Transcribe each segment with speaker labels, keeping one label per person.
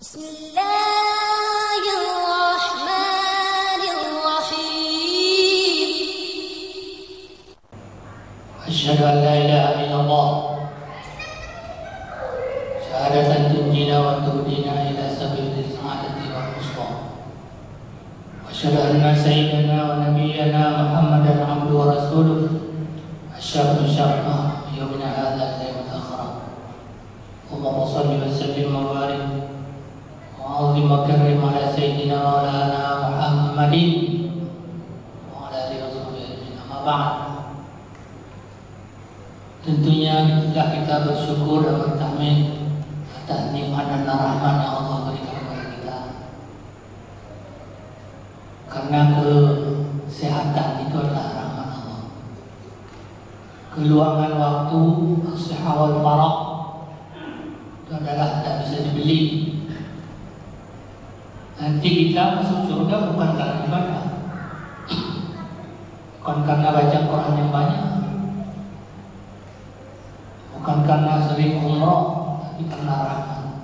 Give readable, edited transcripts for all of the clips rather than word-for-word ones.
Speaker 1: Bismillahirrahmanirrahim. Asyhadu an la ilaha illallah syahadatan tunjina wa tuhdina ila sabilis sa'adati wal husna. Asyhadu anna sayyidana wa nabiyyana Muhammadan abduhu wa rasuluh asyhadu syarfa yawmina hadza la akhara. Allahumma shalli wa sallim wa barik wa azim wa karrim ala sayyidina wa lana Muhammadin wa ala alihi wa sahbihi amma ba'd. Tentunya kita bersyukur dan bertahmid atas nikmat dan rahmat yang Allah berikan kepada kita. Karena kesehatan itu adalah rahmat Allah. Keluangan waktu, as-sihah wal farah itu adalah tak bisa dibeli. Nanti kita masuk surga bukan karena ibadah, bukan karena baca Quran yang banyak, bukan karena sering umroh, tapi karena rahmat.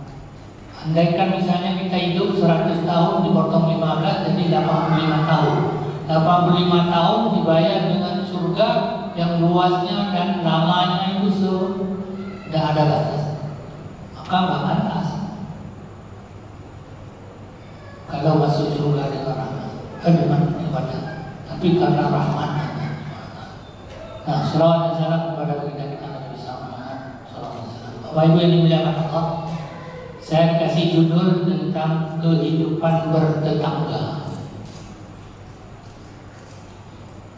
Speaker 1: Andaikan misalnya kita hidup 100 tahun dipotong 15 jadi 85 tahun. 85 tahun dibayar dengan surga yang luasnya dan namanya itu sudah ada batas. Maka nggak pantas kalau masuk surga dengan rahmat, dengan ibadah, tapi karena rahmat. Nah, salawat dan salam kepada kita Nabi sallallahu. Bapak Ibu yang dimuliakan Allah, saya kasih judul tentang kehidupan bertetangga.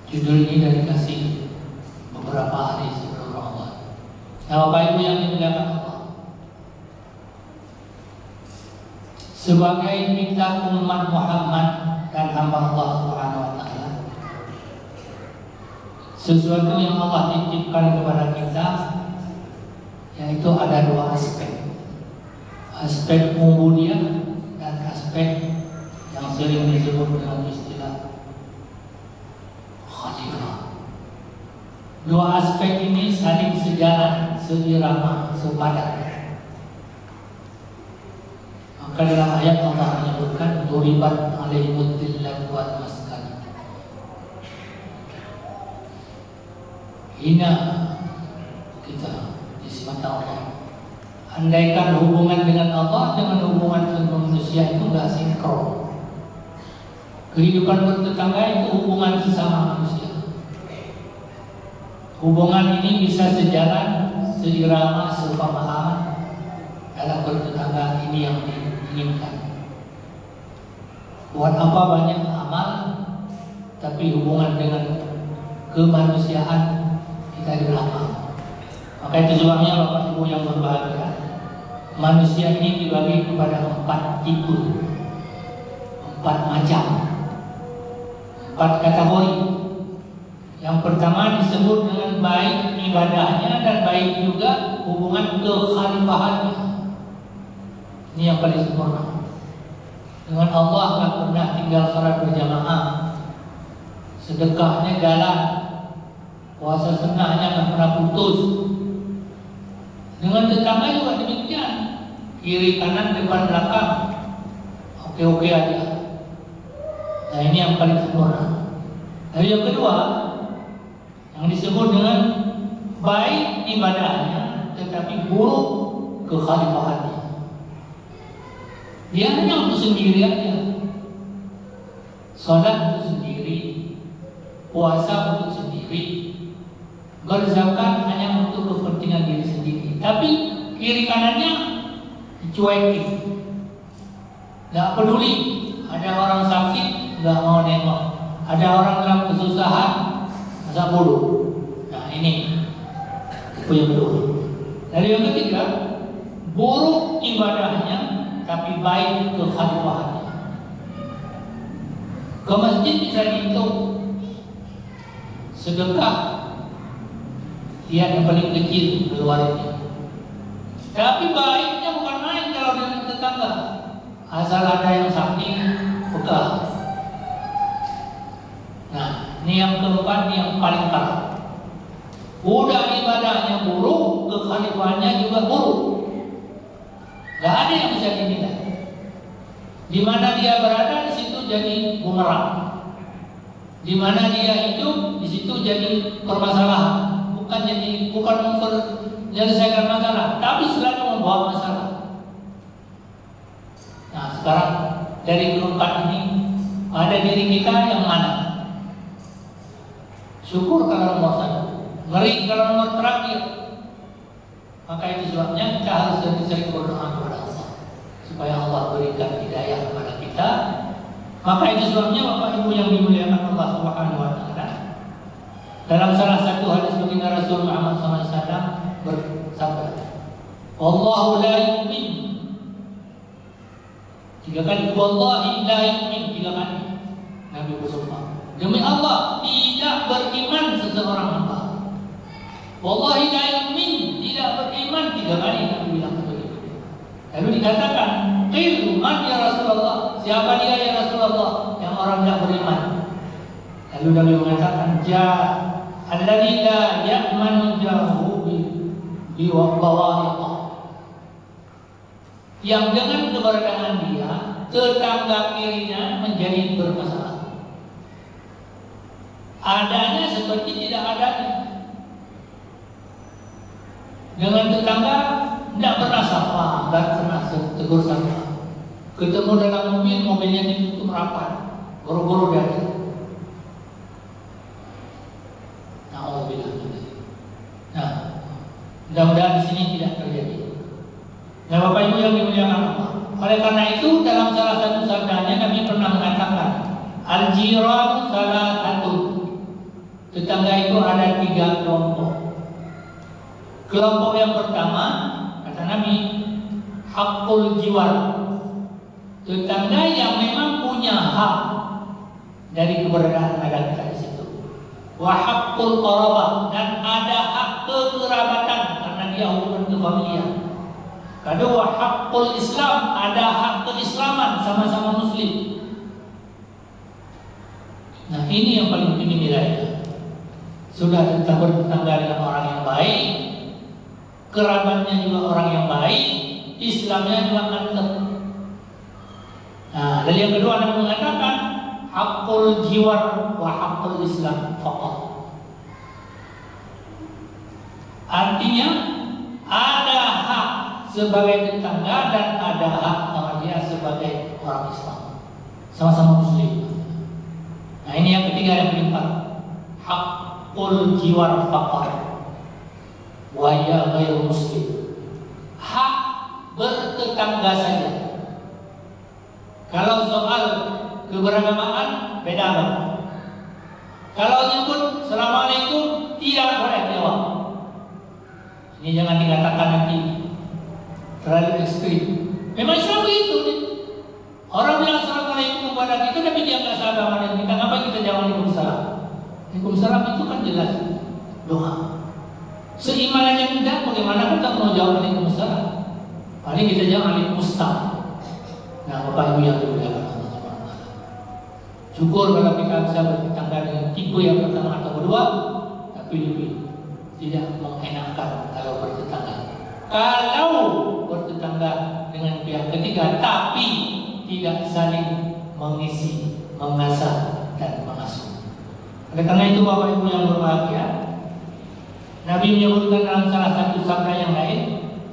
Speaker 1: Judul ini dari kasih beberapa hari sebelum Ramadan. Nah, Bapak Ibu yang dimuliakan Allah, sebagai kita umat Muhammad dan hamba Allah Subhanahu wa taala, sesuatu yang Allah titipkan kepada kita yaitu ada dua aspek. Aspek ubudiyah dan aspek yang sering disebut dengan istilah khalifah. Dua aspek ini saling sejalan, seirama, sepadan. Maka dalam ayat Allah menyebutkan duribat alaihimud dhillat wal maskan. Hina kita mata Allah. Andaikan hubungan dengan Allah dengan hubungan dengan manusia itu nggak sinkron. Kehidupan bertetangga itu hubungan sesama manusia. Hubungan ini bisa sejalan, seirama, sepemahaman dalam bertetangga ini yang diinginkan. Buat apa banyak amal, tapi hubungan dengan kemanusiaan kita di belakang. Maka itu sebabnya Bapak Ibu yang berbahagia, manusia ini dibagi kepada 4 tipe, 4 macam, 4 kategori. Yang pertama disebut dengan baik ibadahnya dan baik juga hubungan kekhalifahannya. Ini yang paling sempurna. Dengan Allah tak pernah tinggal salat berjamaah, sedekahnya jalan, puasa sunnahnya tak pernah putus. Dengan tetangga juga demikian, kiri kanan depan belakang oke-oke aja. Nah, ini yang paling sempurna. Lalu yang kedua, yang disebut dengan baik ibadahnya tetapi buruk kekhalifahannya. Dia hanya untuk sendiri aja, sholat untuk sendiri, puasa untuk sendiri, berzakat hanya untuk kepentingan diri sendiri. Tapi kiri kanannya dicuekin, nggak peduli. Ada orang sakit nggak mau nengok, ada orang dalam kesusahan masa bodoh. Nah, ini tipe yang kedua. Dari yang ketiga, buruk ibadahnya tapi baik kekhalifahannya. Ke masjid bisa dihitung, sedekah dia yang paling kecil keluarnya. Tapi baiknya bukan main kalau dengan tetangga. Asal ada yang sakit, bekal. Nah, ini yang keempat, ini yang paling parah. Udah ibadahnya buruk, kekhalifahannya juga buruk. Gak ada yang bisa dinilai. Di mana dia berada, di situ jadi bumerang. Di mana dia hidup, di situ jadi permasalahan. Bukan menyelesaikan masalah, tapi selalu membawa masalah. Nah, sekarang dari keempat ini ada diri kita yang mana? Syukur kalau nomor satu, ngeri kalau nomor terakhir. Maka itu sebabnya kita harus sering berdoa kepada Allah supaya Allah berikan hidayah kepada kita. Maka itu sebabnya Bapak Ibu yang dimuliakan Allah Subhanahu wa taala, dalam salah satu hadis baginda Rasul Muhammad SAW bersabda, "Wallahu la yu'min." 3 kali, "Wallahi la yu'min." 3 kali Nabi bersumpah, demi Allah tidak beriman seseorang hamba. "Wallahi la yu'min," tidak beriman 3 kali Nabi bilang begitu. Lalu dikatakan, "Qil man ya Rasulullah?" Siapa dia ya Rasulullah yang orang tidak beriman? Lalu Nabi mengatakan, "Alladzi la ya'manu jahu bi bawahiqah." Yang dengan keberadaan dia, tetangga kirinya menjadi bermasalah. Adanya seperti tidak adanya. Dengan tetangga tidak pernah sapa, tidak pernah tegur sapa. Ketemu dalam mobilnya ditutup rapat, buru-buru dia. Nah, mudah-mudahan di sini tidak terjadi. Nah, Bapak Ibu yang dimuliakan Allah. Oleh karena itu dalam salah satu sabdanya Nabi pernah mengatakan, "Al-jiranu salatun." Tetangga itu ada 3 kelompok. Kelompok yang pertama, kata Nabi, haqqul jiwar. Tetangga yang memang punya hak dari keberadaan ada kita di situ. Wa haqqul qarabah, dan ada hak kekerabatan karena dia hubungan kefamilian. Kedua, haqqul Islam, ada hak keislaman, sama-sama muslim. Nah, ini yang paling tinggi nilainya. Sudah kita bertetangga dengan orang yang baik, kerabatnya juga orang yang baik, Islamnya juga mantap. Nah, dan yang kedua Nabi mengatakan haqqul jiwar wa haqqul Islam faqat. Artinya ada hak sebagai tetangga dan ada hak sama dia sebagai orang Islam, sama-sama muslim. Nah, ini yang ketiga, yang keempat, haqqul jiwar faqat wa ya ghairu muslim. Hak bertetangga saja. Kalau soal keberagamaan beda agama. Kalau nyebut Assalamualaikum tidak boleh jawab. Ini jangan dikatakan nanti terlalu ekstrim. Memang Islam itu nih. Orang bilang Assalamualaikum kepada kita tapi dia nggak seagama dengan kita. Kenapa kita jawab Waalaikumsalam? Waalaikumsalam itu kan jelas doa. Seiman aja tidak, bagaimana kita mau jawab Waalaikumsalam? Paling kita jawab Waalaikumsalam. Nah, Bapak Ibu yang dimuliakan Allah Subhanahu wa taala. Syukur kalau kita bisa bertetangga dengan tipe yang pertama atau kedua, tapi lebih tidak mengenakan kalau bertetangga. Kalau bertetangga dengan pihak ketiga, tapi tidak saling mengisi, mengasah dan mengasuh. Oleh karena itu Bapak Ibu yang berbahagia, Nabi menyebutkan dalam salah satu sabda yang lain,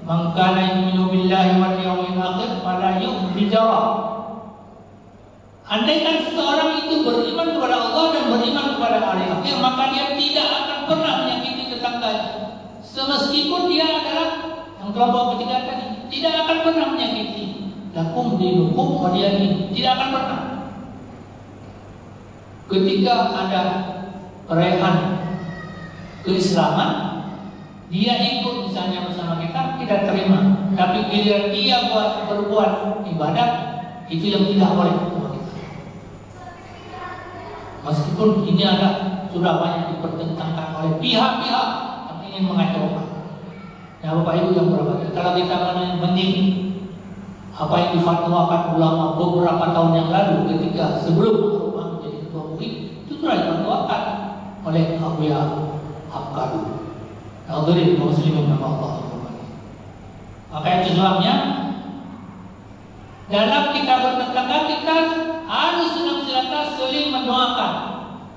Speaker 1: "Man kana yu'minu billahi wal yawmil akhir fala yu'zi jarah." Andaikan seseorang itu beriman kepada Allah dan beriman kepada hari akhir, maka dia tidak akan pernah menyakiti tetangganya. Semeskipun dia adalah yang kelompok ketiga tadi, tidak akan pernah menyakiti. Lakum dinukum waliyadin, tidak akan pernah. Ketika ada perayaan keislaman, dia ikut misalnya bersama kita, tidak terima. Tapi bila dia berbuat ibadah, itu yang tidak boleh sama kita. Meskipun ini sudah banyak dipertentangkan oleh pihak-pihak yang ingin mengacaukan. Ya Bapak Ibu yang berbahagia, kalau kita menyinggung apa yang difatwakan ulama beberapa tahun yang lalu ketika sebelum Al-Quran menjadi ketua MUI, itu sudah difatwakan oleh Abu Ya Abkadu. Al-Gharib muslimin nama Allah. Maka itu sebabnya dalam kita kita bertetangga, kita harus senantiasa saling mendoakan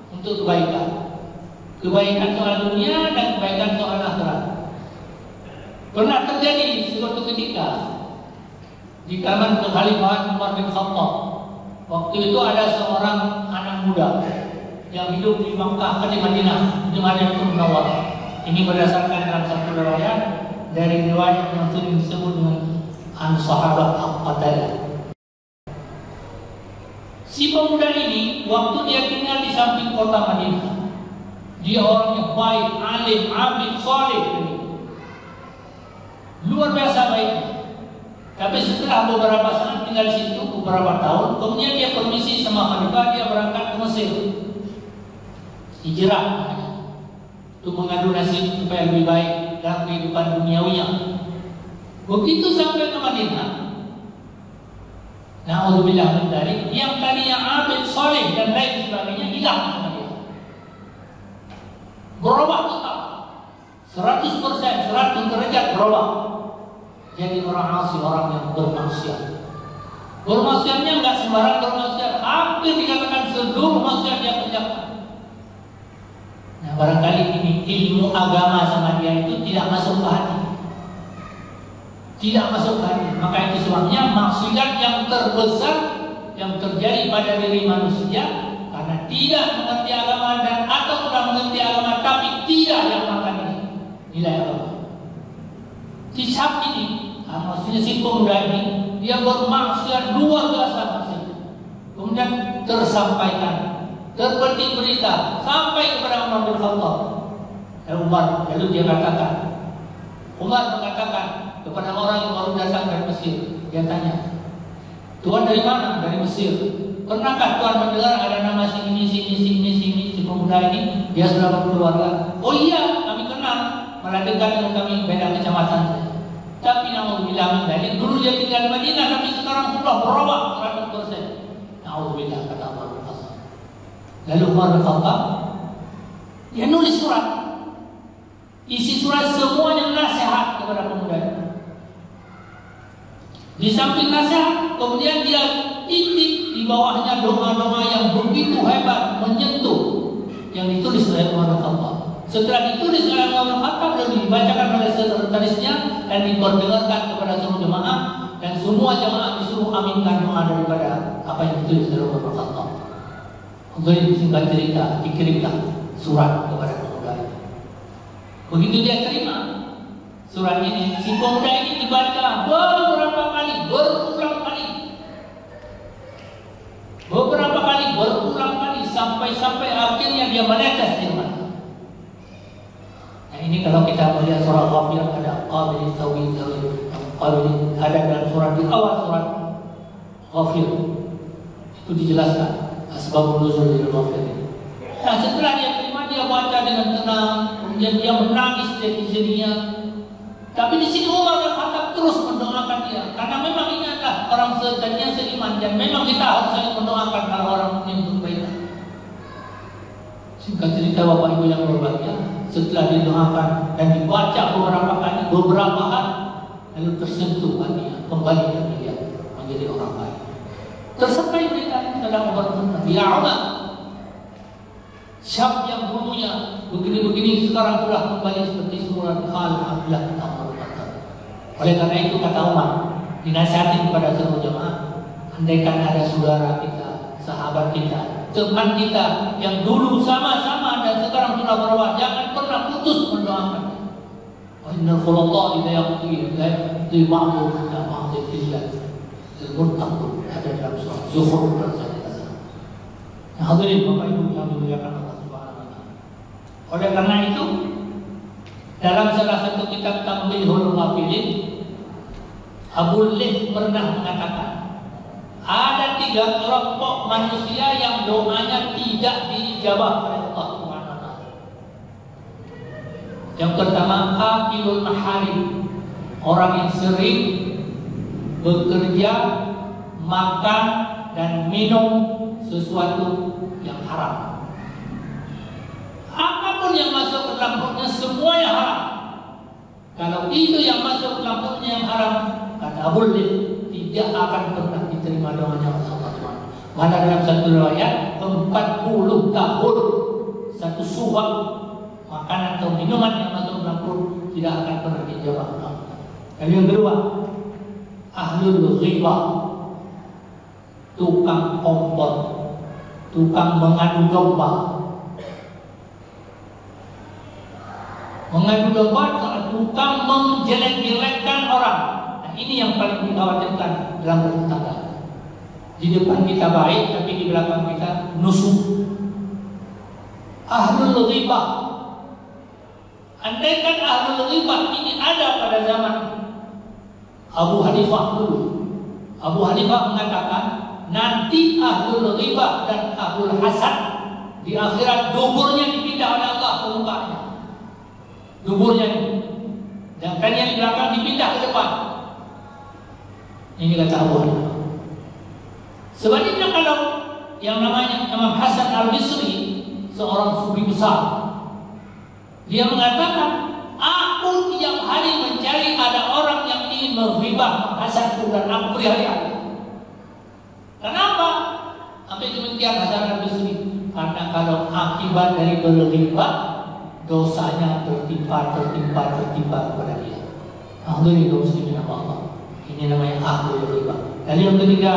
Speaker 1: untuk kebaikan soal dunia dan kebaikan soal akhirat. Pernah terjadi suatu ketika di zaman kekhalifahan Umar bin Khattab. Waktu itu ada seorang anak muda yang hidup di Makkah, di Madinah, di Madinatul Munawwarah. Ini berdasarkan dalam satu riwayat dari riwayat yang sering disebut dengan An-Sahabat Al-Qatadah. Si pemuda ini waktu dia tinggal di samping kota Madinah, dia orangnya baik, alim, abid, saleh, luar biasa baiknya. Tapi setelah beberapa saat tinggal di situ, beberapa tahun, kemudian dia permisi sama khalifah, dia berangkat ke Mesir, hijrah, untuk mengadu nasib supaya lebih baik dalam kehidupan duniawinya. Begitu sampai ke Madinah, na'udzubillah min dzalik, yang tadinya abid, saleh dan lain sebagainya hilang sama dia. Berubah total, 100%, 100 derajat berubah. Jadi orang asli, orang yang bermaksiat. Bermaksiatnya enggak sembarang bermaksiat, hampir dikatakan seluruh maksiat dia kerjakan. Nah, barangkali ini ilmu agama sama dia itu tidak masuk ke hati. Tidak masuk ke hati. Maka itu sebabnya maksiat yang terbesar yang terjadi pada diri manusia karena tidak mengerti agama dan atau sudah mengerti agama tapi tidak diamalkan ini nilai agama. Di saat ini, maksudnya si pemuda ini dia bermaksiat luar biasa maksiat. Kemudian tersampaikan, terpetik berita sampai kepada Umar bin Khattab. Lalu dia katakan, Umar mengatakan kepada orang yang baru datang dari Mesir, dia tanya, Tuhan dari mana? Dari Mesir. Pernahkah Tuhan mendengar ada nama si pemuda ini? Dia sudah berkeluarga. Oh iya, kami kenal. Malah dekat dengan kami, beda kecamatan. Tapi na'udzubillah min dzalik, dulu dia tinggal di Madinah, tapi sekarang sudah berubah 100%. Na'udzubillah, kata Umar bin Khattab. Lalu Umar bin Khattab dia nulis surat. Isi surat semuanya nasihat kepada pemuda itu. Di samping nasihat, kemudian dia titik di bawahnya doa-doa yang begitu hebat menyentuh yang ditulis oleh Umar bin Khattab. Setelah ditulis oleh Umar bin Khattab dan dibacakan oleh sekretarisnya dan diperdengarkan kepada seluruh jemaah, dan semua jemaah disuruh aminkan doa daripada apa yang ditulis oleh Umar bin Khattab. Untuk singkat cerita, dikirimkan surat kepada pemuda ini. Begitu dia terima surat ini, si pemuda ini dibaca beberapa kali, berulang kali, sampai akhirnya dia menetes di mata. Nah, ini kalau kita melihat surah Ghafir ada qabil tawil, ada dalam surat di awal surat Ghafir itu dijelaskan asbabun nuzul lil Ghafir. Nah, setelah dia terima, dia baca dengan tenang, kemudian dia menangis sedih-sedihnya. Tapi di sini Umar bin Khattab terus mendoakan dia, karena memang ini adalah orang sejatinya seiman dan memang kita harus saling mendoakan kalau orang yang berbaikat. Singkat cerita Bapak Ibu yang berbahagia, setelah didoakan dan dibaca beberapa hari, lalu tersentuh hatinya, kembali dia menjadi orang baik. Tersampai berita dalam Umar bin Khattab, ya Umar, siapa yang dulunya begini-begini sekarang telah kembali seperti semula. Alhamdulillah. Oleh karena itu kata Umar, dinasihati kepada seluruh jemaah, andaikan ada saudara kita, sahabat kita, teman kita yang dulu sama-sama dan sekarang sudah berubah, jangan pernah putus mendoakan. Innal khulata idza yaqdi la ma'mur la ma'mur illa al-muttaqun, ada dalam surah Zukhruf dan sebagainya. Hadirin Bapak Ibu yang dimuliakan Allah Subhanahu wa taala. Oleh karena itu, dalam salah satu kitab Tanbihul Ghafilin, Abu Lih pernah mengatakan ada 3 kelompok manusia yang doanya tidak diijabah oleh Allah Subhanahu wa taala. Yang pertama, akilul maharim, orang yang sering bekerja, makan dan minum sesuatu yang haram. Apapun yang masuk ke dalam perutnya semuanya haram. Kalau itu yang masuk ke dalam perutnya yang haram, kata Abu Lih, tidak akan pernah diterima doanya oleh Allah Subhanahu. Mana dalam satu riwayat 40 tahun satu suap makanan atau minuman yang masuk dalam perut tidak akan pernah dijawab. Dan yang kedua, ahlul ghibah, tukang kompor, tukang mengadu domba. Mengadu domba, tukang menjelek-jelekkan orang. Nah, ini yang paling dikhawatirkan dalam bertetangga. Di depan kita baik, tapi di belakang kita nusuk. Ahlul ghibah. Andaikan ahlul ghibah ini ada pada zaman Abu Hanifah dulu, Abu Hanifah mengatakan nanti ahlul ghibah dan ahlul hasad di akhirat duburnya dipindah oleh Allah ke mukanya. Duburnya ini, dan kan yang di belakang dipindah ke depan. Ini kata Abu Hanifah. Sebaliknya kalau yang namanya Imam Hasan Al-Bisri, seorang sufi besar, dia mengatakan, aku tiap hari mencari ada orang yang ingin menghibah Hasanku dan aku berhari-hari. Kenapa? Sampai demikian Hasan Al-Bisri, karena kalau akibat dari berghibah, dosanya tertimpa kepada dia. Alhamdulillah muslimin Allah. Ini namanya ahlul ghibah. Dan yang ketiga,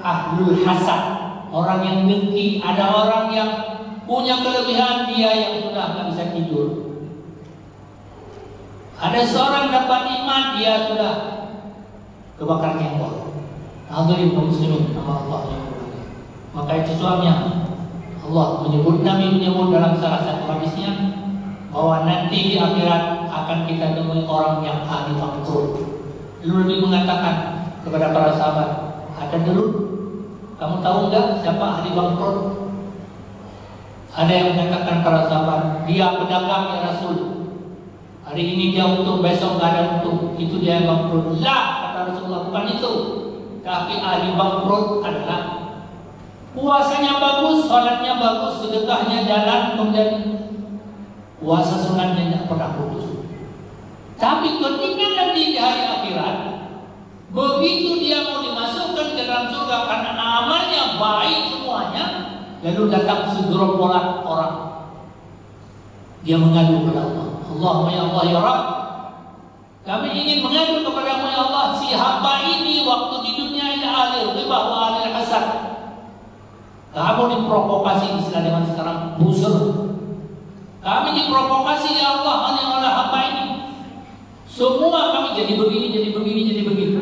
Speaker 1: ahlul hasad, orang yang dengki. Ada orang yang punya kelebihan, dia yang sudah tidak bisa tidur. Ada seorang dapat nikmat, dia sudah kebakar jengkol. Alhamdulillah muslimin Allah yang berbahagia. Maka itu sebabnya Allah menyebut, Nabi menyebut dalam salah satu hadisnya bahwa nanti di akhirat akan kita temui orang yang ahli bangkrut. Lalu Nabi mengatakan kepada para sahabat, ada dulu, kamu tahu enggak siapa ahli bangkrut? Ada yang mengatakan para sahabat, dia pedagang ya Rasul. Hari ini dia untung, besok nggak ada untung. Itu dia yang bangkrut. Lah, kata Rasulullah, bukan itu. Tapi ahli bangkrut adalah puasanya bagus, salatnya bagus, sedekahnya jalan, kemudian puasa sunatnya tidak pernah putus. Tapi ketika nanti di hari akhirat, begitu dia mau dimasukkan ke dalam surga karena amalnya baik semuanya, lalu datang segerombolan orang. Dia mengadu kepada Allah. Allahumma ya Allah ya Rabb, kami ingin mengadu kepadamu ya Allah, si hamba ini waktu di dunia ini ahli ghibah wa ahli hasad. Kamu diprovokasi, istilah dengan sekarang buzzer. Kami diprovokasi ya Allah oleh hamba ini. Semua kami jadi begini, jadi begini, jadi begitu.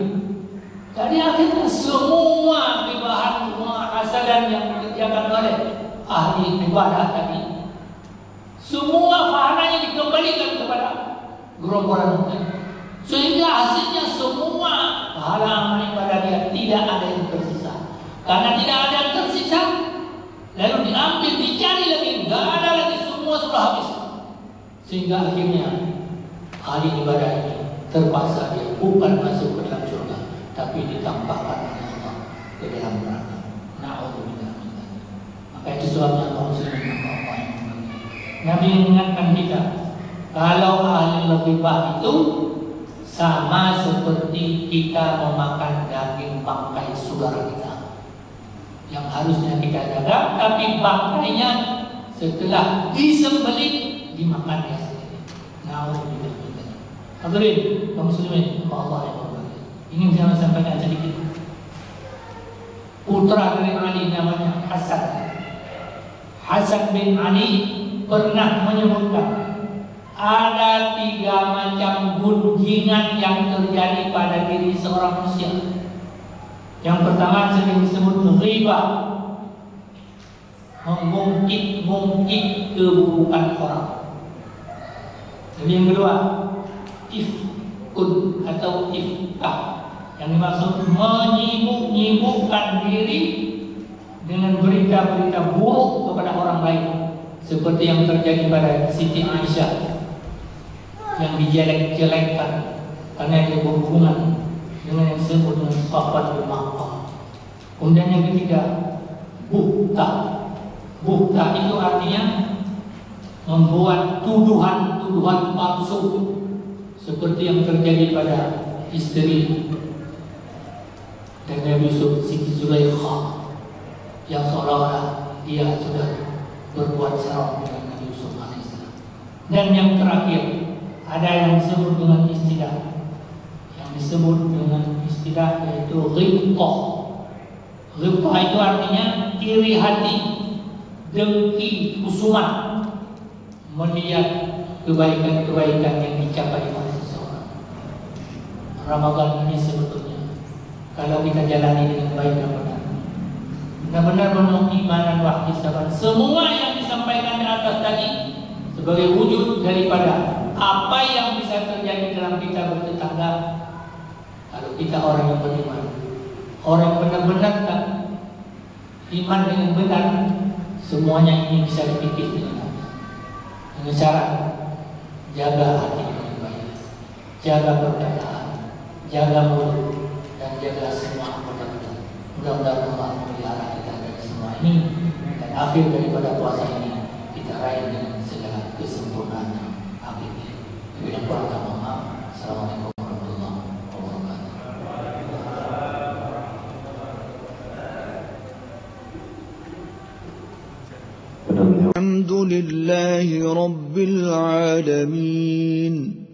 Speaker 1: Jadi akhirnya semua gibahan, semua hasadan yang dikerjakan oleh ahli ibadah tadi, semua pahalanya dikembalikan kepada gerombolan itu. Sehingga hasilnya semua pahala amal ibadah dia tidak ada yang tersisa. Karena tidak ada yang tersisa, lalu diambil, dicari lagi, nggak ada lagi, semua sudah habis. Sehingga akhirnya ahli ibadah ini terpaksa dia bukan masuk ke dalam surga, tapi ditambahkan oleh Allah ke dalam neraka. Na'udzubillah. Maka itu sebabnya kaum muslimin Allah yang berbahagia, Nabi mengingatkan kita, kalau ahli ghibah itu sama seperti kita memakan daging bangkai saudara kita yang harusnya kita jaga, tapi bangkainya setelah disembelih dimakannya sendiri. Na'udzubillah. Hadirin kaum muslimin Allah yang berbahagia, ingin saya sampaikan sedikit. Putra dari Ali namanya Hasan bin Ali pernah menyebutkan ada 3 macam gunjingan yang terjadi pada diri seorang manusia. Yang pertama sering disebut ghibah, mengungkit keburukan orang. Dan yang kedua, ifkun atau ifkah, yang dimaksud menyibukkan diri dengan berita-berita buruk kepada orang lain, seperti yang terjadi pada Siti Aisyah yang dijelek-jelekkan karena dia berhubungan dengan yang disebut dengan Safwan bin Makkah. Kemudian yang ketiga, buhta. Buhta itu artinya membuat tuduhan palsu, seperti yang terjadi pada istri dan Nabi Yusuf Siti Zulaikha yang seolah-olah dia sudah berbuat serong dengan Nabi Yusuf alaihissalam. Dan yang terakhir ada yang disebut dengan istilah, yaitu ghibthah. Ghibthah itu artinya iri hati, dengki, kusuman melihat kebaikan-kebaikan yang dicapai oleh seseorang. Ramadan ini sebetulnya kalau kita jalani dengan baik dan benar, benar-benar penuh iman dan ihtisaban, semua yang disampaikan di atas tadi sebagai wujud daripada apa yang bisa terjadi dalam kita bertetangga. Kalau kita orang yang beriman, orang yang benar-benar tak iman dengan benar, semuanya ini bisa dipikir dengan cara jaga hati dengan baik, jaga perkataan, jaga mulut, dan jaga semua benar-benar. Mudah-mudahan Allah memelihara kita dari semua ini, dan akhir daripada puasa ini kita raih dengan segala kesempurnaan hakiki. Bila kurang kami maaf. Assalamualaikum warahmatullahi wabarakatuh.
Speaker 2: Alhamdulillahi Rabbil Alamin.